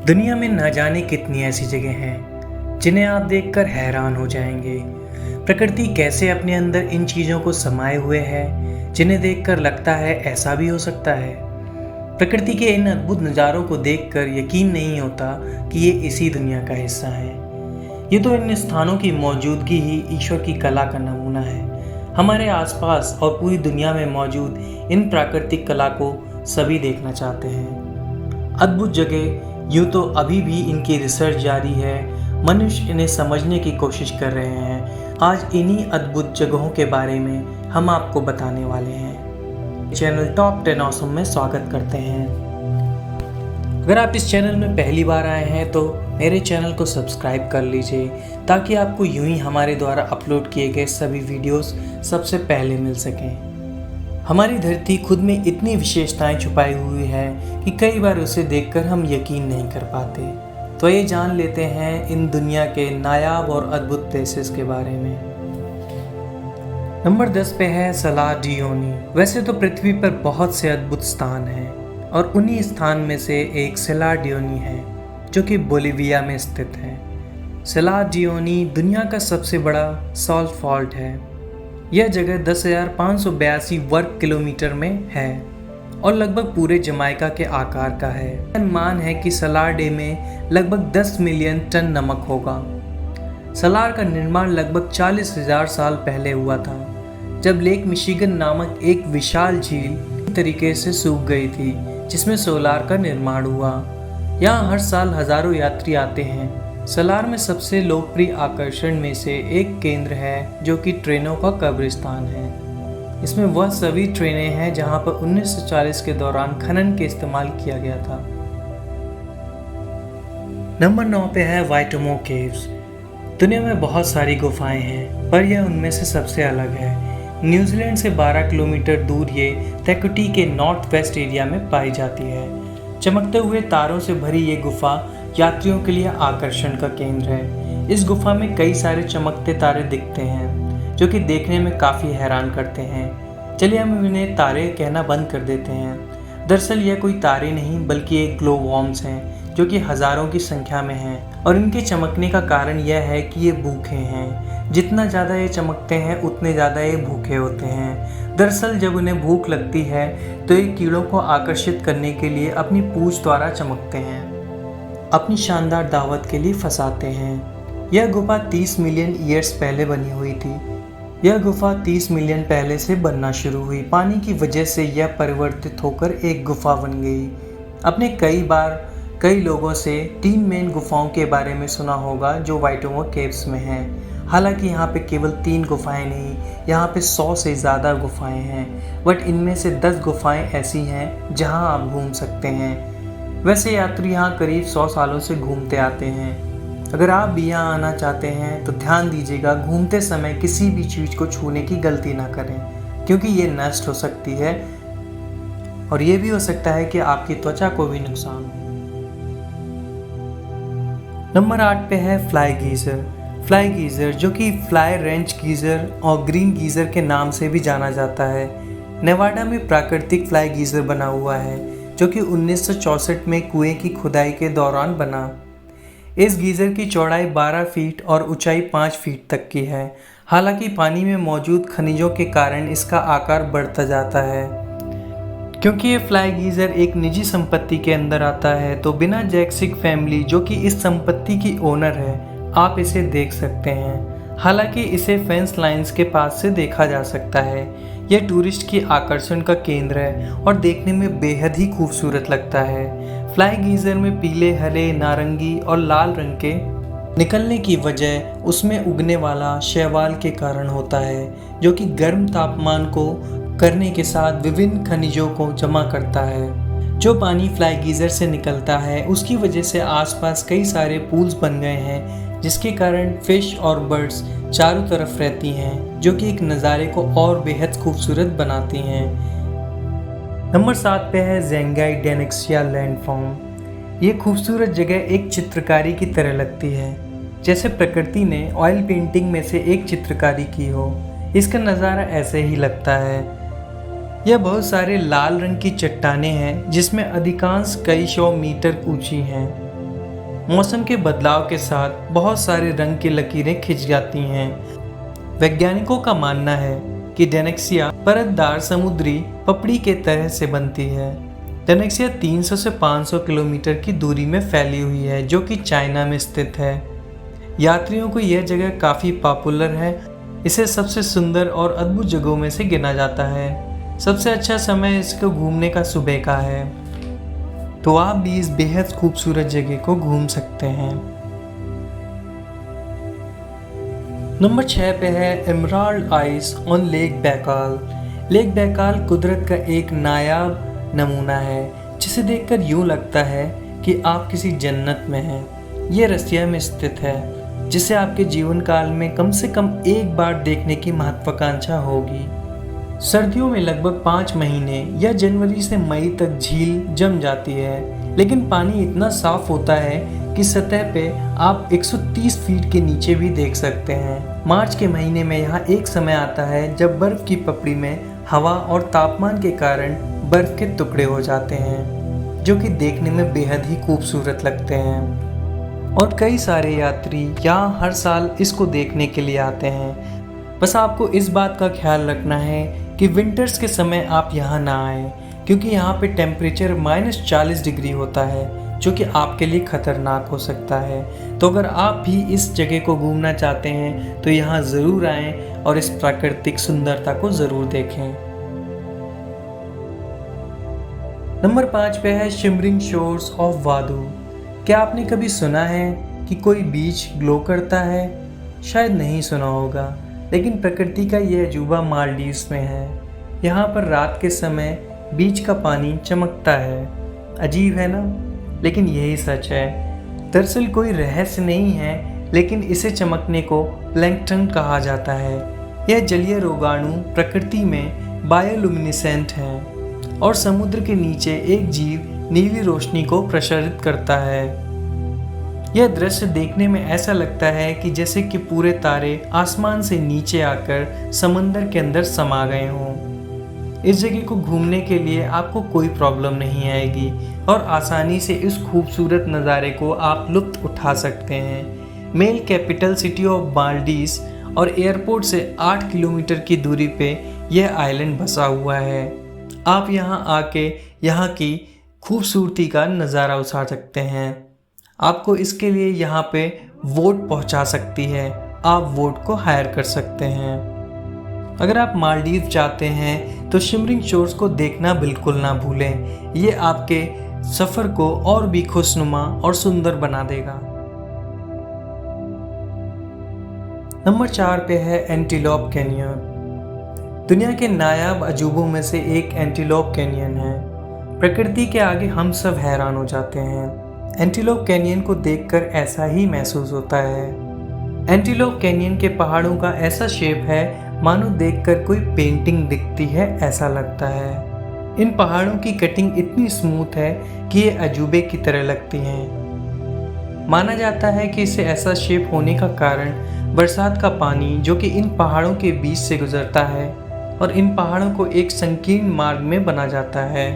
दुनिया में न जाने कितनी ऐसी जगह हैं जिन्हें आप देखकर हैरान हो जाएंगे। प्रकृति कैसे अपने अंदर इन चीज़ों को समाये हुए है जिन्हें देखकर लगता है ऐसा भी हो सकता है। प्रकृति के इन अद्भुत नज़ारों को देखकर यकीन नहीं होता कि ये इसी दुनिया का हिस्सा है। ये तो इन स्थानों की मौजूदगी ही ईश्वर की कला का नमूना है। हमारे आसपास और पूरी दुनिया में मौजूद इन प्राकृतिक कला को सभी देखना चाहते हैं। अद्भुत जगह यूँ तो अभी भी इनकी रिसर्च जारी है, मनुष्य इन्हें समझने की कोशिश कर रहे हैं। आज इन्हीं अद्भुत जगहों के बारे में हम आपको बताने वाले हैं। चैनल टॉप 10 ऑसम में स्वागत करते हैं। अगर आप इस चैनल में पहली बार आए हैं तो मेरे चैनल को सब्सक्राइब कर लीजिए ताकि आपको यूं ही हमारे द्वारा अपलोड किए गए सभी वीडियोस सबसे पहले मिल सकें। हमारी धरती खुद में इतनी विशेषताएं छुपाई हुई है कि कई बार उसे देखकर हम यकीन नहीं कर पाते। तो ये जान लेते हैं इन दुनिया के नायाब और अद्भुत प्लेसेस के बारे में। नंबर 10 पे है सलाह डियोनी। वैसे तो पृथ्वी पर बहुत से अद्भुत स्थान हैं और उन्हीं स्थान में से एक सलाह डियोनी है जो कि बोलिविया में स्थित है। सलाह डियोनी दुनिया का सबसे बड़ा सॉल्ट फॉल्ट है। यह जगह 10,582 वर्ग किलोमीटर में है और लगभग पूरे जमाइका के आकार का है। अनुमान है कि सलार डे में लगभग 10 मिलियन टन नमक होगा। सलार का निर्माण लगभग 40,000 साल पहले हुआ था, जब लेक मिशिगन नामक एक विशाल झील तरीके से सूख गई थी जिसमें सोलार का निर्माण हुआ। यहाँ हर साल हजारों यात्री आते हैं। सलार में सबसे लोकप्रिय आकर्षण में से एक केंद्र है जो कि ट्रेनों का कब्रिस्तान है। इसमें वह सभी ट्रेनें हैं जहां पर 1940 के दौरान खनन के इस्तेमाल किया गया था। नंबर 9 पे है वाइटोमो केव्स। दुनिया में बहुत सारी गुफाएं हैं पर यह उनमें से सबसे अलग है। न्यूजीलैंड से 12 किलोमीटर दूर ये तैकुटी के नॉर्थ वेस्ट एरिया में पाई जाती है। चमकते हुए तारों से भरी ये गुफा यात्रियों के लिए आकर्षण का केंद्र है। इस गुफा में कई सारे चमकते तारे दिखते हैं जो कि देखने में काफ़ी हैरान करते हैं। चलिए हम इन्हें तारे कहना बंद कर देते हैं। दरअसल यह कोई तारे नहीं बल्कि एक ग्लो वॉर्म्स हैं जो कि हज़ारों की संख्या में हैं और इनके चमकने का कारण यह है कि ये भूखे हैं। जितना ज़्यादा ये चमकते हैं उतने ज़्यादा ये भूखे होते हैं। दरअसल जब उन्हें भूख लगती है तो ये कीड़ों को आकर्षित करने के लिए अपनी पूंछ द्वारा चमकते हैं, अपनी शानदार दावत के लिए फंसाते हैं। यह गुफा 30 मिलियन ईयर्स पहले बनी हुई थी। यह गुफा 30 मिलियन पहले से बनना शुरू हुई। पानी की वजह से यह परिवर्तित होकर एक गुफा बन गई। आपने कई लोगों से 3 मेन गुफाओं के बारे में सुना होगा जो वाइटोमो केव्स में हैं। हालांकि यहाँ पे केवल 3 गुफाएं नहीं, यहाँ पे 100 से ज़्यादा गुफाएं हैं, बट इनमें से 10 गुफाएं ऐसी हैं जहाँ आप घूम सकते हैं। वैसे यात्री यहाँ करीब 100 सालों से घूमते आते हैं। अगर आप भी यहाँ आना चाहते हैं तो ध्यान दीजिएगा, घूमते समय किसी भी चीज़ को छूने की गलती ना करें क्योंकि ये नष्ट हो सकती है और ये भी हो सकता है कि आपकी त्वचा को भी नुकसान हो। नंबर 8 पे है फ्लाई गीज़र। फ्लाई गीज़र जो कि फ्लाई रेंच गीज़र और ग्रीन गीज़र के नाम से भी जाना जाता है, नेवाडा में प्राकृतिक फ्लाई गीज़र बना हुआ है जो कि 1964 में कुएं की खुदाई के दौरान बना। इस गीज़र की चौड़ाई 12 फीट और ऊंचाई 5 फीट तक की है। हालांकि पानी में मौजूद खनिजों के कारण इसका आकार बढ़ता जाता है। क्योंकि ये फ्लाई गीज़र एक निजी संपत्ति के अंदर आता है तो बिना जैक्सिक फैमिली जो कि इस संपत्ति की ओनर है आप इसे देख सकते हैं। हालांकि इसे फेंस लाइंस के पास से देखा जा सकता है। यह टूरिस्ट की आकर्षण का केंद्र है और देखने में बेहद ही खूबसूरत लगता है। फ्लाई गीज़र में पीले, हरे, नारंगी और लाल रंग के निकलने की वजह उसमें उगने वाला शैवाल के कारण होता है जो कि गर्म तापमान को करने के साथ विभिन्न खनिजों को जमा करता है। जो पानी फ्लाई गीज़र से निकलता है उसकी वजह से आसपास कई सारे पूल्स बन गए हैं जिसके कारण फिश और बर्ड्स चारों तरफ रहती हैं जो कि एक नज़ारे को और बेहद खूबसूरत बनाती हैं। नंबर 7 पे है ज़ेंगाई डेनेक्सिया लैंडफॉर्म। ये खूबसूरत जगह एक चित्रकारी की तरह लगती है, जैसे प्रकृति ने ऑयल पेंटिंग में से एक चित्रकारी की हो। इसका नज़ारा ऐसे ही लगता है। यह बहुत सारे लाल रंग की चट्टानें हैं जिसमें अधिकांश कई सौ मीटर ऊंची हैं। मौसम के बदलाव के साथ बहुत सारे रंग की लकीरें खिंच जाती हैं। वैज्ञानिकों का मानना है कि डेनेक्सिया परतदार समुद्री पपड़ी के तरह से बनती है। डेनेक्सिया 300 से 500 किलोमीटर की दूरी में फैली हुई है, जो कि चाइना में स्थित है। यात्रियों को यह जगह काफ़ी पॉपुलर है। इसे सबसे सुंदर और अद्भुत जगहों में से गिना जाता है। सबसे अच्छा समय इसको घूमने का सुबह का है, तो आप भी इस बेहद खूबसूरत जगह को घूम सकते हैं। नंबर 6 पे है emerald ice on lake Baikal. Lake Baikal कुदरत का एक नायाब नमूना है, जिसे देखकर यूं लगता है कि आप किसी जन्नत में हैं। ये रसिया में स्थित है, जिसे आपके जीवन काल में कम से कम एक बार देखने की महत्वाकांक्षा होगी। सर्दियों में लगभग 5 महीने या जनवरी से मई तक झील जम जाती है, लेकिन पानी इतना साफ होता है कि सतह पे आप 130 फीट के नीचे भी देख सकते हैं। मार्च के महीने में यहाँ एक समय आता है जब बर्फ की पपड़ी में हवा और तापमान के कारण बर्फ के टुकड़े हो जाते हैं, जो कि देखने में बेहद ही खूबसूरत लगते हैं। और कई सारे यात्री यहाँ हर साल इसको देखने के लिए आते हैं। बस आपको इस बात का ख्याल रखना है कि विंटर्स के समय आप यहाँ ना आए, क्योंकि यहाँ पे टेम्परेचर -40 डिग्री होता है, जो कि आपके लिए खतरनाक हो सकता है। तो अगर आप भी इस जगह को घूमना चाहते हैं तो यहाँ ज़रूर आएं और इस प्राकृतिक सुंदरता को ज़रूर देखें। नंबर 5 पे है शिमरिंग शोर्स ऑफ वादू। क्या आपने कभी सुना है कि कोई बीच ग्लो करता है? शायद नहीं सुना होगा, लेकिन प्रकृति का यह अजूबा मालदीव्स में है। यहाँ पर रात के समय बीच का पानी चमकता है। अजीब है ना? लेकिन यही सच है। दरअसल कोई रहस्य नहीं है, लेकिन इसे चमकने को प्लैंकटन कहा जाता है। यह जलीय रोगाणु प्रकृति में बायोलुमिनेसेंट हैं और समुद्र के नीचे एक जीव नीली रोशनी को प्रसारित करता है। यह दृश्य देखने में ऐसा लगता है कि जैसे कि पूरे तारे आसमान से नीचे आकर समंदर के अंदर समा गए हों। इस जगह को घूमने के लिए आपको कोई प्रॉब्लम नहीं आएगी और आसानी से इस खूबसूरत नज़ारे को आप लुत्फ़ उठा सकते हैं। Male capital city of Maldives और एयरपोर्ट से 8 किलोमीटर की दूरी पे यह आइलैंड बसा हुआ है। आप यहाँ आके यहाँ की खूबसूरती का नज़ारा उठा सकते हैं। आपको इसके लिए यहाँ पे वोट पहुँचा सकती है, आप वोट को हायर कर सकते हैं। अगर आप मालदीव जाते हैं तो शिमरिंग शोर्स को देखना बिल्कुल ना भूलें। ये आपके सफ़र को और भी खुशनुमा और सुंदर बना देगा। नंबर 4 पे है एंटीलोप कैनियन। दुनिया के नायाब अजूबों में से एक एंटीलोप कैनियन है। प्रकृति के आगे हम सब हैरान हो जाते हैं। एंटीलोप कैनियन को देखकर ऐसा ही महसूस होता है। एंटीलोप कैनियन के पहाड़ों का ऐसा शेप है मानो देखकर कोई पेंटिंग दिखती है, ऐसा लगता है। इन पहाड़ों की कटिंग इतनी स्मूथ है कि ये अजूबे की तरह लगती हैं। माना जाता है कि इसे ऐसा शेप होने का कारण बरसात का पानी जो कि इन पहाड़ों के बीच से गुजरता है और इन पहाड़ों को एक संकीर्ण मार्ग में बना जाता है।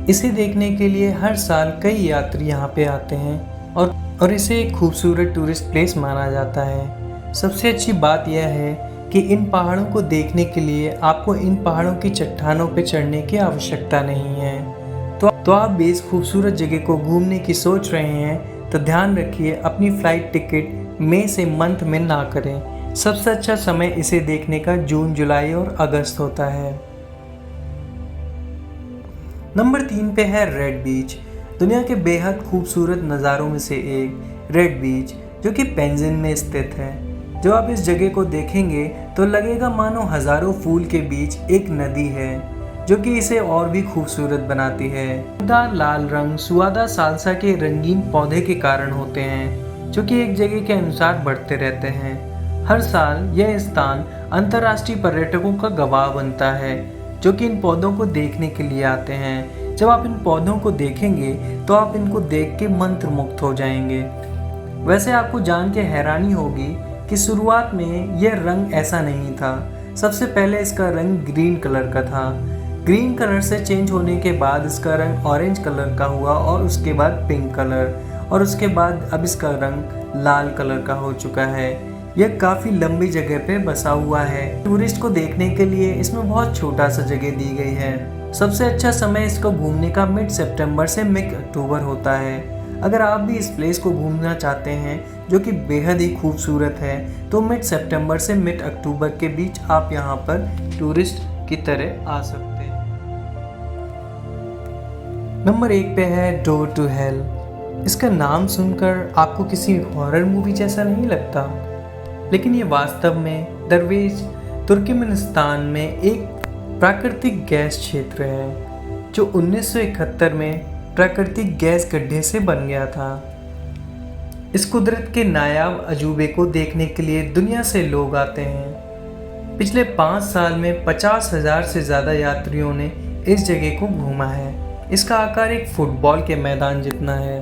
इसे देखने के लिए हर साल कई यात्री यहाँ पे आते हैं और इसे एक खूबसूरत टूरिस्ट प्लेस माना जाता है। सबसे अच्छी बात यह है कि इन पहाड़ों को देखने के लिए आपको इन पहाड़ों की चट्टानों पर चढ़ने की आवश्यकता नहीं है। तो आप भी इस खूबसूरत जगह को घूमने की सोच रहे हैं तो ध्यान रखिए अपनी फ़्लाइट टिकट मई से मंथ में ना करें। सबसे अच्छा समय इसे देखने का जून, जुलाई और अगस्त होता है। नंबर 3 पे है रेड बीच। दुनिया के बेहद खूबसूरत नज़ारों में से एक रेड बीच, जो कि पेंजिन में स्थित है। जब आप इस जगह को देखेंगे तो लगेगा मानो हजारों फूल के बीच एक नदी है, जो कि इसे और भी खूबसूरत बनाती है। लाल रंग सुआदा सालसा के रंगीन पौधे के कारण होते हैं, जो कि एक जगह के अनुसार बढ़ते रहते हैं। हर साल यह स्थान अंतर्राष्ट्रीय पर्यटकों का गवाह बनता है, जो कि इन पौधों को देखने के लिए आते हैं। जब आप इन पौधों को देखेंगे तो आप इनको देख के मंत्रमुग्ध हो जाएंगे। वैसे आपको जान के हैरानी होगी कि शुरुआत में यह रंग ऐसा नहीं था। सबसे पहले इसका रंग ग्रीन कलर का था। ग्रीन कलर से चेंज होने के बाद इसका रंग ऑरेंज कलर का हुआ और उसके बाद पिंक कलर और उसके बाद अब इसका रंग लाल कलर का हो चुका है। यह काफ़ी लंबी जगह पे बसा हुआ है। टूरिस्ट को देखने के लिए इसमें बहुत छोटा सा जगह दी गई है। सबसे अच्छा समय इसको घूमने का मिड सितंबर से मिड अक्टूबर होता है। अगर आप भी इस प्लेस को घूमना चाहते हैं जो कि बेहद ही खूबसूरत है, तो मिड सितंबर से मिड अक्टूबर के बीच आप यहाँ पर टूरिस्ट की तरह आ सकते हैं। नंबर 1 पे है डोर टू हेल। इसका नाम सुनकर आपको किसी हॉरर मूवी जैसा नहीं लगता, लेकिन ये वास्तव में दरवेश तुर्कमेनिस्तान में एक प्राकृतिक गैस क्षेत्र है जो 1971 में प्राकृतिक गैस गड्ढे से बन गया था। इस कुदरत के नायाब अजूबे को देखने के लिए दुनिया से लोग आते हैं। पिछले 5 साल में 50,000 से ज़्यादा यात्रियों ने इस जगह को घूमा है। इसका आकार एक फुटबॉल के मैदान जितना है।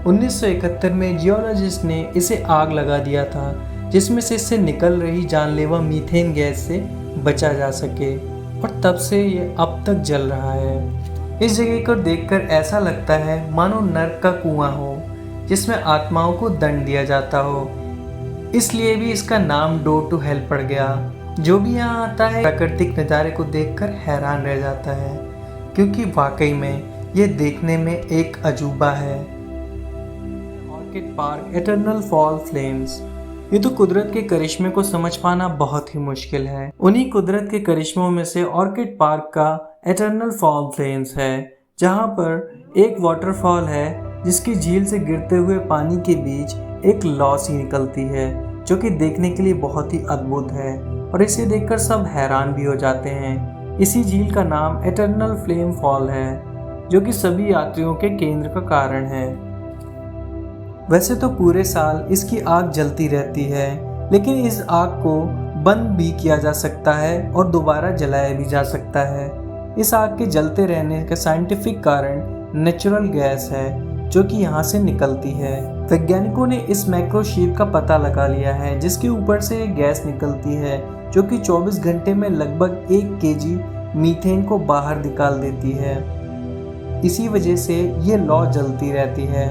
1971 में जियोलॉजिस्ट ने इसे आग लगा दिया था, जिसमें से इससे निकल रही जानलेवा मीथेन गैस से बचा जा सके, और तब से ये अब तक जल रहा है। इस जगह को देखकर ऐसा लगता है मानो नर्क का कुआं हो जिसमें आत्माओं को दंड दिया जाता हो। इसलिए भी इसका नाम डोर टू हेल पड़ गया। जो भी यहाँ आता है प्राकृतिक नज़ारे को देखकर हैरान रह जाता है, क्योंकि वाकई में ये देखने में एक अजूबा है। Orchid park eternal fall flames. ये तो कुदरत के करिश्मे को समझ पाना बहुत ही मुश्किल है। उन्हीं कुदरत के करिश्मों में से ऑर्किड पार्क का एटर्नल फॉल फ्लेम्स है, जहाँ पर एक वाटरफॉल है जिसकी झील से गिरते हुए पानी के बीच एक लौ सी निकलती है, जो कि देखने के लिए बहुत ही अद्भुत है और इसे देखकर सब हैरान भी हो जाते हैं। इसी झील का नाम एटर्नल फ्लेम फॉल है, जो कि सभी यात्रियों के केंद्र का कारण है। वैसे तो पूरे साल इसकी आग जलती रहती है, लेकिन इस आग को बंद भी किया जा सकता है और दोबारा जलाया भी जा सकता है। इस आग के जलते रहने का साइंटिफिक कारण नेचुरल गैस है जो कि यहाँ से निकलती है। वैज्ञानिकों ने इस मैक्रोशीट का पता लगा लिया है जिसके ऊपर से ये गैस निकलती है, जो कि 24 घंटे में लगभग 1 केजी मीथेन को बाहर निकाल देती है। इसी वजह से ये लौ जलती रहती है।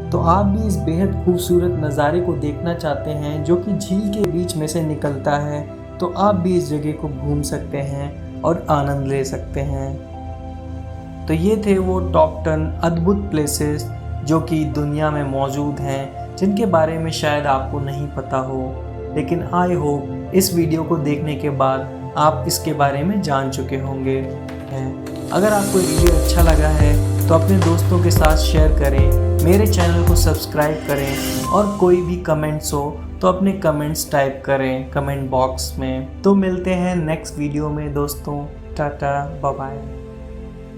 तो आप भी इस बेहद खूबसूरत नज़ारे को देखना चाहते हैं जो कि झील के बीच में से निकलता है, तो आप भी इस जगह को घूम सकते हैं और आनंद ले सकते हैं। तो ये थे वो टॉप 10 अद्भुत प्लेसेस जो कि दुनिया में मौजूद हैं, जिनके बारे में शायद आपको नहीं पता हो, लेकिन आई होप इस वीडियो को देखने के बाद आप इसके बारे में जान चुके होंगे। अगर आपको वीडियो अच्छा लगा है तो अपने दोस्तों के साथ शेयर करें, मेरे चैनल को सब्सक्राइब करें, और कोई भी कमेंट्स हो तो अपने कमेंट्स टाइप करें कमेंट बॉक्स में। तो मिलते हैं नेक्स्ट वीडियो में दोस्तों। Tata bye bye.